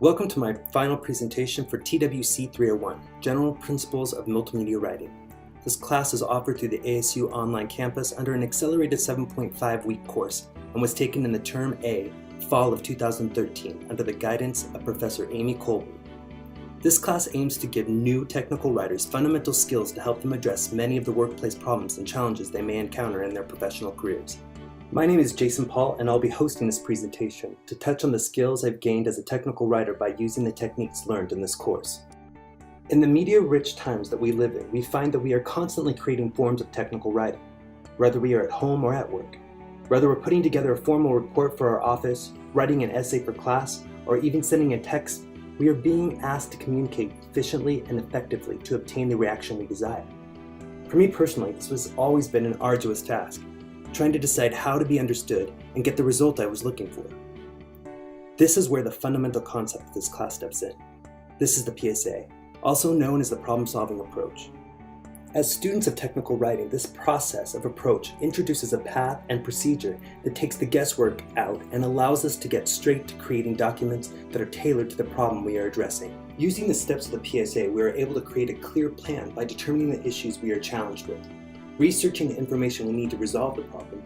Welcome to my final presentation for TWC 301, General Principles of Multimedia Writing. This class is offered through the ASU online campus under an accelerated 7.5-week course and was taken in the Term A, fall of 2013, under the guidance of Professor Amy Colby. This class aims to give new technical writers fundamental skills to help them address many of the workplace problems and challenges they may encounter in their professional careers. My name is Jason Paul, and I'll be hosting this presentation to touch on the skills I've gained as a technical writer by using the techniques learned in this course. In the media-rich times that we live in, we find that we are constantly creating forms of technical writing, whether we are at home or at work. Whether we're putting together a formal report for our office, writing an essay for class, or even sending a text, we are being asked to communicate efficiently and effectively to obtain the reaction we desire. For me personally, this has always been an arduous task, trying to decide how to be understood and get the result I was looking for. This is where the fundamental concept of this class steps in. This is the PSA, also known as the problem-solving approach. As students of technical writing, this process of approach introduces a path and procedure that takes the guesswork out and allows us to get straight to creating documents that are tailored to the problem we are addressing. Using the steps of the PSA, we are able to create a clear plan by determining the issues we are challenged with, researching the information we need to resolve the problem,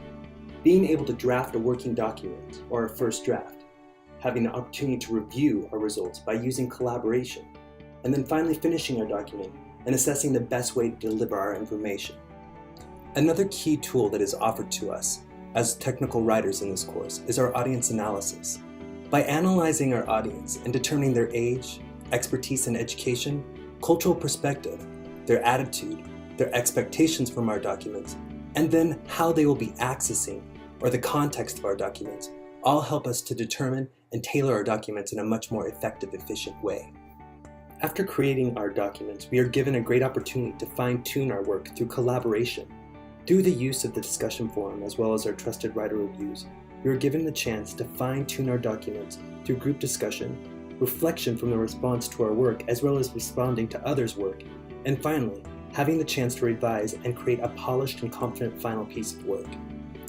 being able to draft a working document or a first draft, having the opportunity to review our results by using collaboration, and then finally finishing our document and assessing the best way to deliver our information. Another key tool that is offered to us as technical writers in this course is our audience analysis. By analyzing our audience and determining their age, expertise in education, cultural perspective, their attitude, their expectations from our documents, and then how they will be accessing or the context of our documents, all help us to determine and tailor our documents in a much more effective, efficient way. After creating our documents, we are given a great opportunity to fine-tune our work through collaboration. Through the use of the discussion forum as well as our trusted writer reviews, we are given the chance to fine-tune our documents through group discussion, reflection from the response to our work as well as responding to others' work, and finally, having the chance to revise and create a polished and confident final piece of work.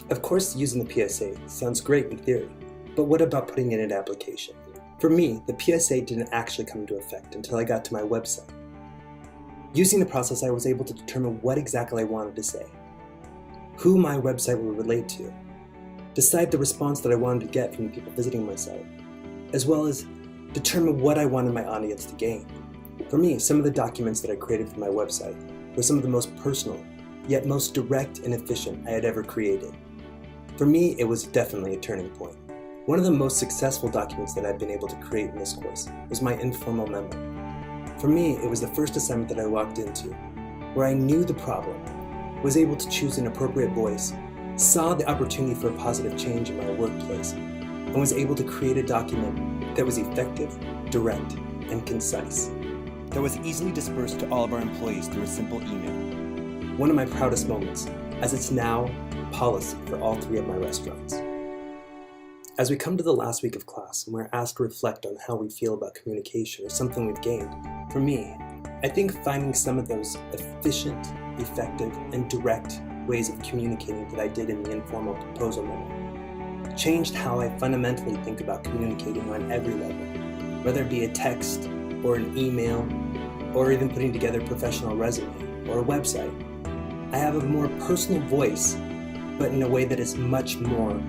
Of course, using the PSA sounds great in theory, but what about putting it into application? For me, the PSA didn't actually come into effect until I got to my website. Using the process, I was able to determine what exactly I wanted to say, who my website would relate to, decide the response that I wanted to get from the people visiting my site, as well as determine what I wanted my audience to gain. For me, some of the documents that I created for my website were some of the most personal, yet most direct and efficient I had ever created. For me, it was definitely a turning point. One of the most successful documents that I've been able to create in this course was my informal memo. For me, it was the first assignment that I walked into, where I knew the problem, was able to choose an appropriate voice, saw the opportunity for a positive change in my workplace, and was able to create a document that was effective, direct, and concise, that was easily dispersed to all of our employees through a simple email. One of my proudest moments, as it's now policy for all 3 of my restaurants. As we come to the last week of class and we're asked to reflect on how we feel about communication or something we've gained, for me, I think finding some of those efficient, effective, and direct ways of communicating that I did in the informal proposal memo changed how I fundamentally think about communicating on every level, whether it be a text or an email, or even putting together a professional resume or a website. I have a more personal voice, but in a way that is much more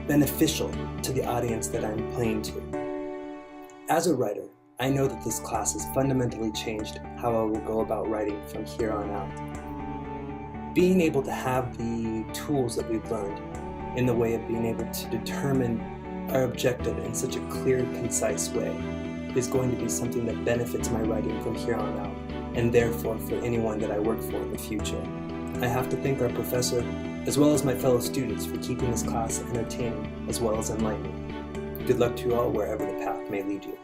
beneficial to the audience that I'm playing to. As a writer, I know that this class has fundamentally changed how I will go about writing from here on out. Being able to have the tools that we've learned in the way of being able to determine our objective in such a clear, concise way is going to be something that benefits my writing from here on out, and therefore for anyone that I work for in the future. I have to thank our professor, as well as my fellow students, for keeping this class entertaining as well as enlightening. Good luck to you all wherever the path may lead you.